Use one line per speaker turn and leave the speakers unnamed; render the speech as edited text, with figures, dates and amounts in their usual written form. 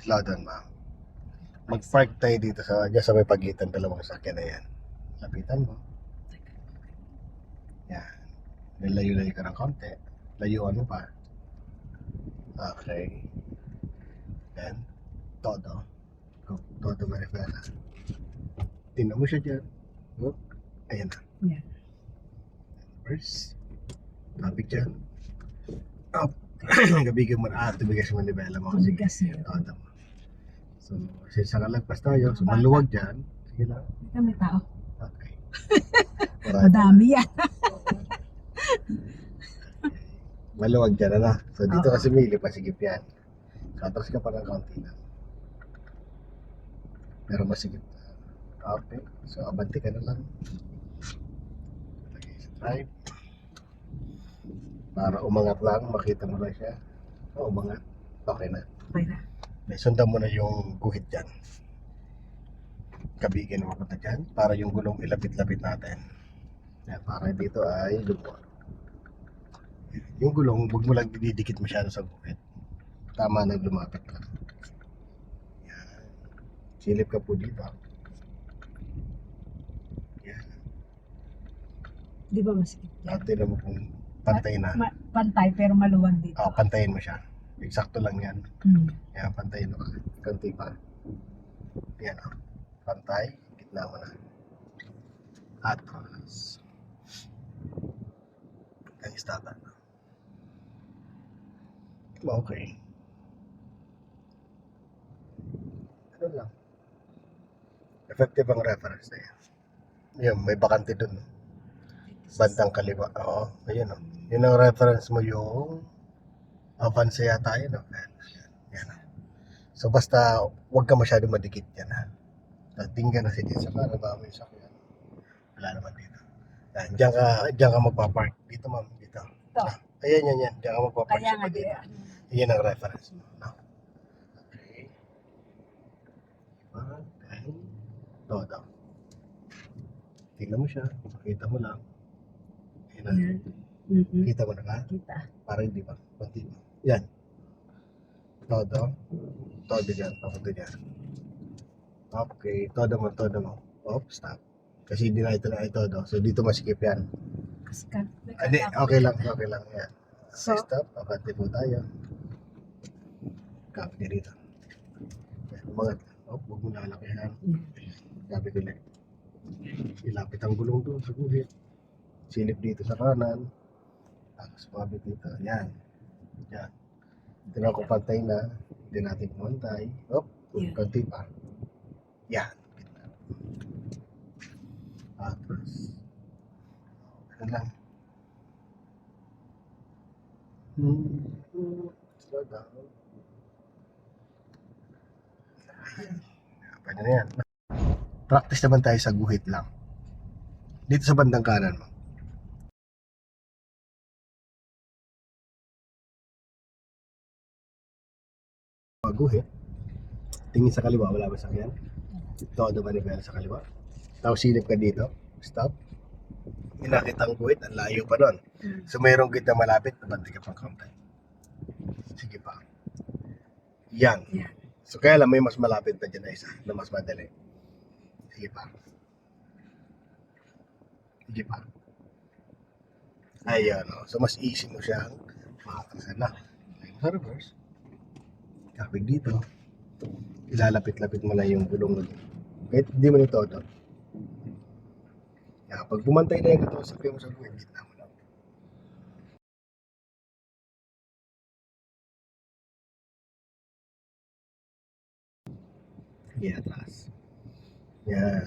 slow down, ma'am. Mag-park tayo dito dyan sa may pagitan dalawang sakyan na yan. Lapitan mo. Yan. Nilayo-layo ka ng konti. Layuan mo pa. Okay. Then, todo. Todo Marifela. Tingnan mo siya dyan. Oh, ayan na.
Yeah.
First, topic dyan. Up. Gabigyan mo na. Tumigas mo nivela mo.
Tumigas
Sige,
yun.
todo mo. So, sinsa ka lagpas tayo. So, maluwag dyan. Sige lang.
Kami tao.
Okay.
Madami yan.
Maluwag dyan na. So, dito
Oo.
kasi may pasigip yan. So, atras ka pa ng kaunti lang. Pero masigip. Okay. So, abante ka na lang. Okay, so drive. Para umangat lang, makita mo na siya. So, umangat. Okay na.
Okay na.
May sundan mo na yung guhit dyan. Kabigin mo pa dyan. Para yung gulong ilapit-lapit natin. Yan, para dito ay lubot. Yung gulong, huwag mo lang didikit masyado sa guhit. Tama na lumapit ka. Yan. Silip ka po dito. Yan.
Di ba masikip yan?
At tignan mo kung pantay na.
Pantay pero maluwag dito.
Pantayin mo siya. Eksakto lang yan. Yan, pantayin mo. Kanti pa. Yan o. Pantay. Gitna mo na. Atras. Ang istatan. Okay. Ano lang. Effective ang reference na yan. Yan, may bakante dun. Bandang kaliwa. Oo, ayun o. Yun ang reference mo yung avance yata yun o. Yan o. So basta huwag ka masyado madikit yan ha. Tingnan na siya sa kanan ba may sakyan. Wala naman dito. Yan, diyan ka magpapark. Dito ma'am, dito.
Ito.
Ayan, yan. Diyan ka magpapark
Kaya
sa
nga
dito.
di.
Yan ang reference mo. No? Okay. Okay. Todo. Tingnan mo siya. Makita mo lang. Ayan na.
Mm-hmm.
Kita mo na ba?
Kita.
Para hindi ba? Kunti ba? Yan. Todo. Todo dyan. Papunta dyan. Okay. Todo mo. Oh, stop. Kasi hindi na ito na ito. So dito masikip yan. Hindi. Okay lang. Yan. So, stop. Abante po tayo. Copy ka dito. Yan. Umangat. Oh, huwag mo lalakihan. Copy ko ulit. Ilapit ang gulong doon sa guhit. Silip dito sa kanan. Tapos pabit dito. Yan. Yan. Tignan ko pantay na. Hindi natin pumantay. Op. Kunti pa. Yan. Tapos. Ano lang. Slow down. Pwede na yan. Practice naman tayo sa guhit lang. Dito sa bandang kanan mo. Guhit. Tingin sa kaliwa, wala ba sakyan? Todo manibela sa kaliwa. Tapos silip ka dito. Stop. Inakit ang guhit, ang layo pa doon. So mayroong guhit na malapit, nabanti ka pang kaunti. Sige pa. Yan. So kaya lang may mas malapit pa dyan na isa, na mas madali. Sige pa. Sige pa. Ayan o. So mas easy mo siyang makakasan na. Sa reverse. Kapig dito. Ilalapit-lapit mo lang yung gulong mo. Kahit hindi mo nito ito. Yan. Pag bumantay na yung ito, sabi mo sa gulong, gitna mo lang. Yan, atras. Yan.